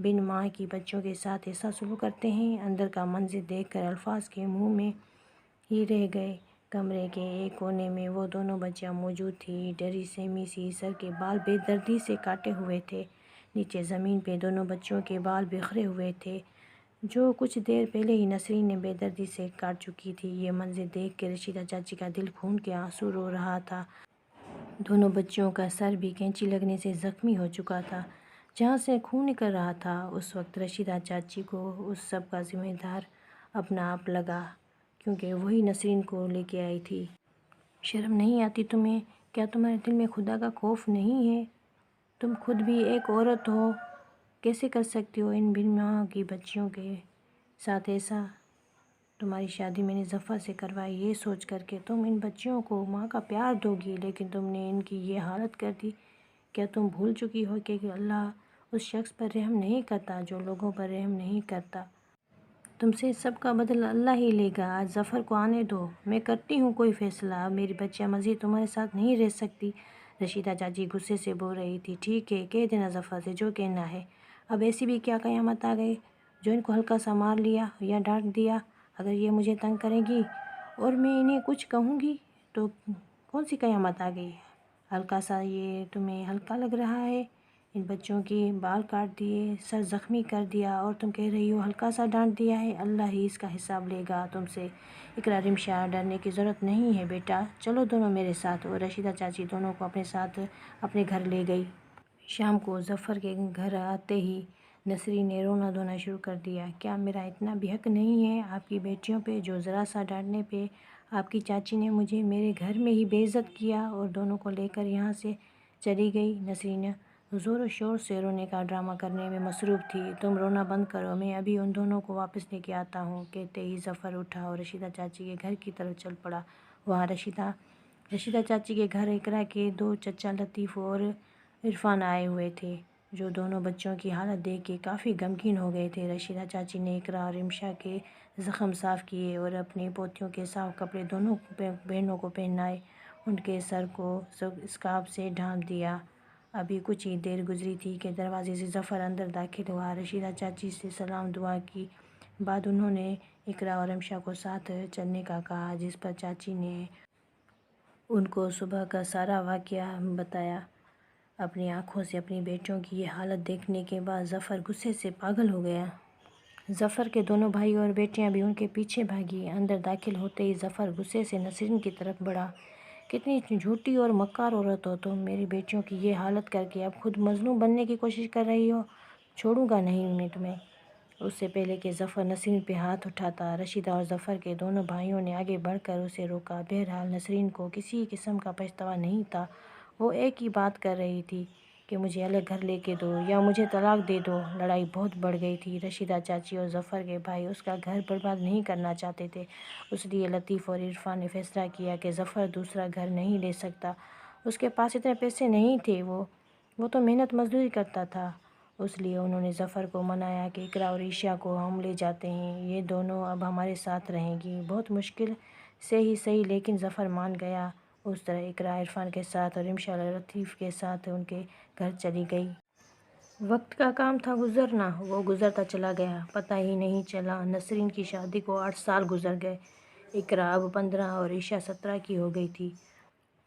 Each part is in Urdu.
بن ماں کی بچوں کے ساتھ ایسا سلوک کرتے ہیں؟ اندر کا منظر دیکھ کر الفاظ کے منہ میں ہی رہ گئے۔ کمرے کے ایک کونے میں وہ دونوں بچیاں موجود تھیں، ڈری سہمی سی، سر کے بال بے دردی سے کاٹے ہوئے تھے۔ نیچے زمین پہ دونوں بچوں کے بال بکھرے ہوئے تھے جو کچھ دیر پہلے ہی نسرین نے بے دردی سے کاٹ چکی تھی۔ یہ منظر دیکھ کے رشیدہ چاچی کا دل خون کے آنسو رو رہا تھا۔ دونوں بچیوں کا سر بھی کینچی لگنے سے زخمی ہو چکا تھا، جہاں سے خون نکل رہا تھا۔ اس وقت رشیدہ چاچی کو اس سب کا ذمہ دار اپنا آپ لگا، کیونکہ وہی نسرین کو لے کے آئی تھی۔ شرم نہیں آتی تمہیں؟ کیا تمہارے دل میں خدا کا خوف نہیں ہے؟ تم خود بھی ایک عورت ہو، کیسے کر سکتی ہو ان بن ماں کی بچیوں کے ساتھ ایسا؟ تمہاری شادی میں نے ظفر سے کروائی یہ سوچ کر کہ تم ان بچیوں کو ماں کا پیار دو گی، لیکن تم نے ان کی یہ حالت کر دی۔ کیا تم بھول چکی ہو کہ اللہ اس شخص پر رحم نہیں کرتا جو لوگوں پر رحم نہیں کرتا؟ تم سے سب کا بدلہ اللہ ہی لے گا۔ آج ظفر کو آنے دو، میں کرتی ہوں کوئی فیصلہ۔ اب میری بچیاں مزید تمہارے ساتھ نہیں رہ سکتی۔ رشیدہ چاچی غصے سے بول رہی تھی۔ ٹھیک ہے، کہہ دینا ظفر سے جو کہنا ہے۔ اب ایسی بھی کیا قیامت آ گئی جو ان کو ہلکا سا مار لیا یا ڈانٹ دیا؟ اگر یہ مجھے تنگ کریں گی اور میں انہیں کچھ کہوں گی تو کون سی قیامت آ گئی؟ ہلکا سا یہ تمہیں ہلکا لگ رہا ہے؟ ان بچوں کے بال کاٹ دیے، سر زخمی کر دیا اور تم کہہ رہی ہو ہلکا سا ڈانٹ دیا ہے۔ اللہ ہی اس کا حساب لے گا تم سے۔ اقرا رمشا، ڈرنے کی ضرورت نہیں ہے بیٹا، چلو دونوں میرے ساتھ۔ اور رشیدہ چاچی دونوں کو اپنے ساتھ اپنے گھر لے گئی۔ شام کو ظفر کے گھر آتے ہی نسرین نے رونا دھونا شروع کر دیا۔ کیا میرا اتنا بھی حق نہیں ہے آپ کی بیٹیوں پہ، جو ذرا سا ڈانٹنے پہ آپ کی چاچی نے مجھے میرے گھر میں ہی بے عزت کیا اور دونوں کو لے کر یہاں سے چلی گئی؟ نسرین زور و شور سے رونے کا ڈرامہ کرنے میں مصروف تھی۔ تم رونا بند کرو، میں ابھی ان دونوں کو واپس لے کے آتا ہوں۔ کہتے ہی ظفر اٹھا اور رشیدہ چاچی کے گھر کی طرف چل پڑا۔ وہاں رشیدہ چاچی کے گھر اقرا کے دو چچا لطیف اور عرفان آئے ہوئے تھے، جو دونوں بچوں کی حالت دیکھ کے کافی غمگین ہو گئے تھے۔ رشیدہ چاچی نے اقرا اور رمشا کے زخم صاف کیے اور اپنی پوتیوں کے صاف کپڑے دونوں بہنوں کو پہنائے، ان کے سر کو اسکارف سے ڈھانپ دیا۔ ابھی کچھ ہی دیر گزری تھی کہ دروازے سے ظفر اندر داخل ہوا۔ رشیدہ چاچی سے سلام دعا کی بعد انہوں نے اقرا اور رمشا کو ساتھ چلنے کا کہا، جس پر چاچی نے ان کو صبح کا سارا واقعہ بتایا۔ اپنی آنکھوں سے اپنی بیٹیوں کی یہ حالت دیکھنے کے بعد ظفر غصے سے پاگل ہو گیا۔ ظفر کے دونوں بھائی اور بیٹیاں بھی ان کے پیچھے بھاگی۔ اندر داخل ہوتے ہی ظفر غصے سے نسرین کی طرف بڑھا۔ کتنی جھوٹی اور مکار عورت ہو تم، میری بیٹیوں کی یہ حالت کر کے اب خود مظلوم بننے کی کوشش کر رہی ہو۔ چھوڑوں گا نہیں میں تمہیں۔ اس سے پہلے کہ ظفر نسرین پہ ہاتھ اٹھاتا، رشیدہ اور ظفر کے دونوں بھائیوں نے آگے بڑھ کر اسے روکا۔ بہرحال نسرین کو کسی قسم کا پچھتاوا نہیں تھا۔ وہ ایک ہی بات کر رہی تھی کہ مجھے الگ گھر لے کے دو یا مجھے طلاق دے دو۔ لڑائی بہت بڑھ گئی تھی۔ رشیدہ چاچی اور ظفر کے بھائی اس کا گھر برباد نہیں کرنا چاہتے تھے، اس لیے لطیف اور عرفان نے فیصلہ کیا کہ ظفر دوسرا گھر نہیں لے سکتا۔ اس کے پاس اتنے پیسے نہیں تھے، وہ تو محنت مزدوری کرتا تھا۔ اس لیے انہوں نے ظفر کو منایا کہ اقرا اور عائشہ کو ہم لے جاتے ہیں، یہ دونوں اب ہمارے ساتھ رہیں گی۔ بہت مشکل سے ہی صحیح، لیکن ظفر مان گیا۔ اس طرح اقرا عرفان کے ساتھ اور رمشا لطیف کے ساتھ ان کے گھر چلی گئی۔ وقت کا کام تھا گزرنا، وہ گزرتا چلا گیا، پتہ ہی نہیں چلا۔ نسرین کی شادی کو 8 سال گزر گئے۔ اقرا اب 15 اور عائشہ 17 کی ہو گئی تھی،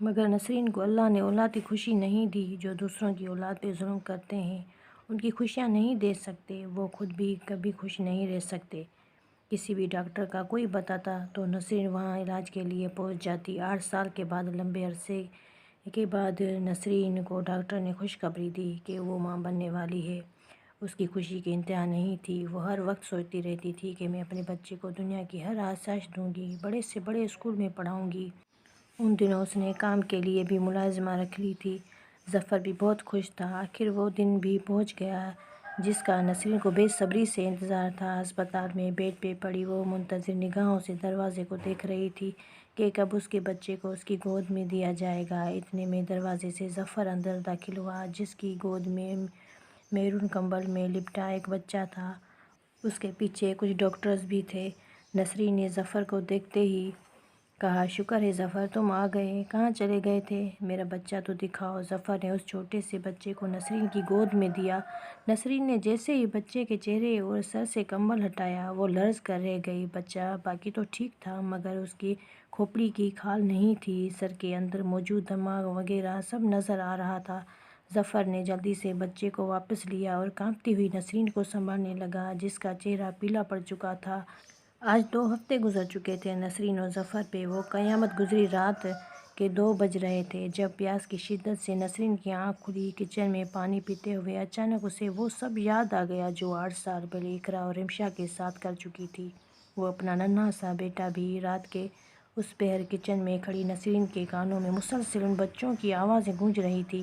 مگر نسرین کو اللہ نے اولاد کی خوشی نہیں دی۔ جو دوسروں کی اولاد پہ ظلم کرتے ہیں ان کی خوشیاں نہیں دے سکتے، وہ خود بھی کبھی خوش نہیں رہ سکتے۔ کسی بھی ڈاکٹر کا کوئی بتاتا تو نسرین وہاں علاج کے لیے پہنچ جاتی۔ 8 سال کے بعد، لمبے عرصے کے بعد، نسرین کو ڈاکٹر نے خوشخبری دی کہ وہ ماں بننے والی ہے۔ اس کی خوشی کی انتہا نہیں تھی۔ وہ ہر وقت سوچتی رہتی تھی کہ میں اپنے بچے کو دنیا کی ہر آسائش دوں گی، بڑے سے بڑے اسکول میں پڑھاؤں گی۔ ان دنوں اس نے کام کے لیے بھی ملازمہ رکھ لی تھی۔ ظفر بھی بہت خوش تھا۔ آخر وہ دن بھی پہنچ گیا جس کا نسرین کو بے صبری سے انتظار تھا۔ ہسپتال میں بیڈ پہ پڑی وہ منتظر نگاہوں سے دروازے کو دیکھ رہی تھی کہ کب اس کے بچے کو اس کی گود میں دیا جائے گا۔ اتنے میں دروازے سے ظفر اندر داخل ہوا، جس کی گود میں میرون کمبل میں لپٹا ایک بچہ تھا۔ اس کے پیچھے کچھ ڈاکٹرز بھی تھے۔ نسرین نے ظفر کو دیکھتے ہی کہا شکر ہے ظفر تم آ گئے، کہاں چلے گئے تھے؟ میرا بچہ تو دکھاؤ۔ ظفر نے اس چھوٹے سے بچے کو نسرین کی گود میں دیا۔ نسرین نے جیسے ہی بچے کے چہرے اور سر سے کمبل ہٹایا وہ لرز کر رہ گئی۔ بچہ باقی تو ٹھیک تھا مگر اس کی کھوپڑی کی کھال نہیں تھی، سر کے اندر موجود دماغ وغیرہ سب نظر آ رہا تھا۔ ظفر نے جلدی سے بچے کو واپس لیا اور کانپتی ہوئی نسرین کو سنبھالنے لگا جس کا چہرہ پیلا پڑ چکا تھا۔ آج 2 ہفتے گزر چکے تھے نسرین اور ظفر پہ، وہ قیامت گزری رات کے 2 بج رہے تھے جب پیاس کی شدت سے نسرین کی آنکھ کھلی۔ کچن میں پانی پیتے ہوئے اچانک اسے وہ سب یاد آ گیا جو 8 سال پہلے اقرا اور رمشا کے ساتھ کر چکی تھی۔ وہ اپنا ننھا سا بیٹا بھی۔ رات کے اس پہر کچن میں کھڑی نسرین کے کانوں میں مسلسل ان بچوں کی آوازیں گونج رہی تھیں۔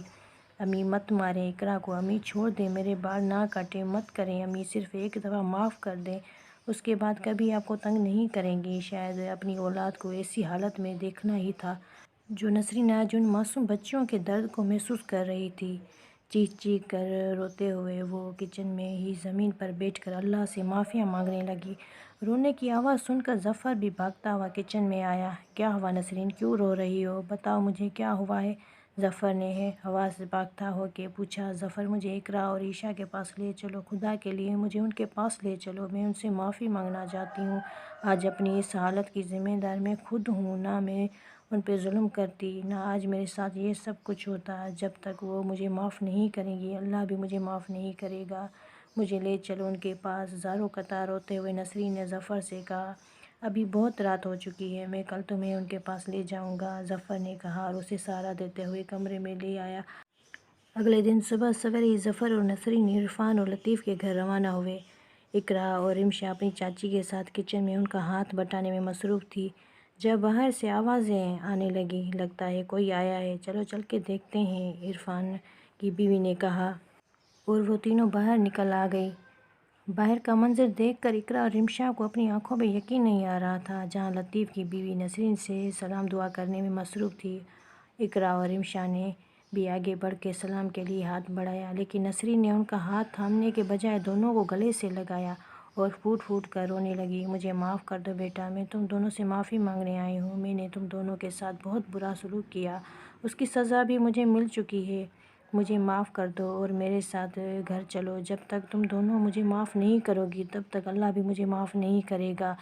امی مت ماریں اقرا کو، امی چھوڑ دیں، میرے بال نہ کاٹیں، مت کریں امی، صرف ایک دفعہ معاف کر دیں، اس کے بعد کبھی آپ کو تنگ نہیں کریں گی۔ شاید اپنی اولاد کو ایسی حالت میں دیکھنا ہی تھا جو نسرین آج ان معصوم بچوں کے درد کو محسوس کر رہی تھی۔ چیخ چیخ کر روتے ہوئے وہ کچن میں ہی زمین پر بیٹھ کر اللہ سے معافیاں مانگنے لگی۔ رونے کی آواز سن کر ظفر بھی بھاگتا ہوا کچن میں آیا۔ کیا ہوا نسرین، کیوں رو رہی ہو؟ بتاؤ مجھے کیا ہوا ہے؟ ظفر نے آواز سے بھاگتا ہو کے پوچھا۔ ظفر مجھے اقرا اور عائشہ کے پاس لے چلو، خدا کے لیے مجھے ان کے پاس لے چلو، میں ان سے معافی مانگنا چاہتی ہوں۔ آج اپنی اس حالت کی ذمہ دار میں خود ہوں، نہ میں ان پہ ظلم کرتی، نہ آج میرے ساتھ یہ سب کچھ ہوتا۔ جب تک وہ مجھے معاف نہیں کریں گی اللہ بھی مجھے معاف نہیں کرے گا، مجھے لے چلو ان کے پاس۔ زاروں قطار روتے ہوئے نسرین نے ظفر سے کہا ابھی بہت رات ہو چکی ہے، میں کل تمہیں ان کے پاس لے جاؤں گا، ظفر نے کہا اور اسے سہارا دیتے ہوئے کمرے میں لے آیا۔ اگلے دن صبح سویرے ہی ظفر اور نسرین عرفان اور لطیف کے گھر روانہ ہوئے۔ اقرا اور رمشا اپنی چاچی کے ساتھ کچن میں ان کا ہاتھ بٹانے میں مصروف تھی جب باہر سے آوازیں آنے لگیں۔ لگتا ہے کوئی آیا ہے، چلو چل کے دیکھتے ہیں، عرفان کی بیوی نے کہا اور وہ تینوں باہر نکل آ گئی۔ باہر کا منظر دیکھ کر اقرا اور رمشا کو اپنی آنکھوں پہ یقین نہیں آ رہا تھا۔ جہاں لطیف کی بیوی نسرین سے سلام دعا کرنے میں مصروف تھی، اقرا اور رمشا نے بھی آگے بڑھ کے سلام کے لیے ہاتھ بڑھایا، لیکن نسرین نے ان کا ہاتھ تھامنے کے بجائے دونوں کو گلے سے لگایا اور پھوٹ پھوٹ کر رونے لگی۔ مجھے معاف کر دو بیٹا، میں تم دونوں سے معافی مانگنے آئی ہوں، میں نے تم دونوں کے ساتھ بہت برا سلوک کیا، اس کی سزا بھی مجھے مل چکی ہے، مجھے معاف کر دو اور میرے ساتھ گھر چلو۔ جب تک تم دونوں مجھے معاف نہیں کرو گی تب تک اللہ بھی مجھے معاف نہیں کرے گا۔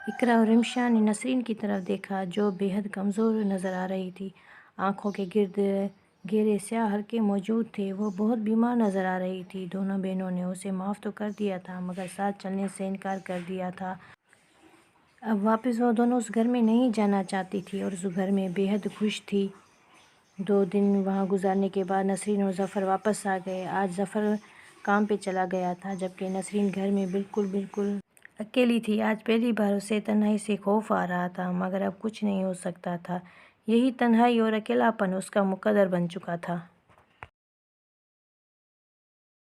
اقرا اور رمشا نے نسرین کی طرف دیکھا جو بے حد کمزور نظر آ رہی تھی، آنکھوں کے گرد گہرے سیاہ حلقے موجود تھے، وہ بہت بیمار نظر آ رہی تھی۔ دونوں بہنوں نے اسے معاف تو کر دیا تھا مگر ساتھ چلنے سے انکار کر دیا تھا۔ اب واپس وہ دونوں اس گھر میں نہیں جانا چاہتی تھی اور اس گھر میں بے حد خوش تھی۔ 2 دن وہاں گزارنے کے بعد نسرین اور ظفر واپس آ گئے۔ آج ظفر کام پہ چلا گیا تھا جبکہ نسرین گھر میں بالکل اکیلی تھی۔ آج پہلی بار اسے تنہائی سے خوف آ رہا تھا مگر اب کچھ نہیں ہو سکتا تھا، یہی تنہائی اور اکیلاپن اس کا مقدر بن چکا تھا۔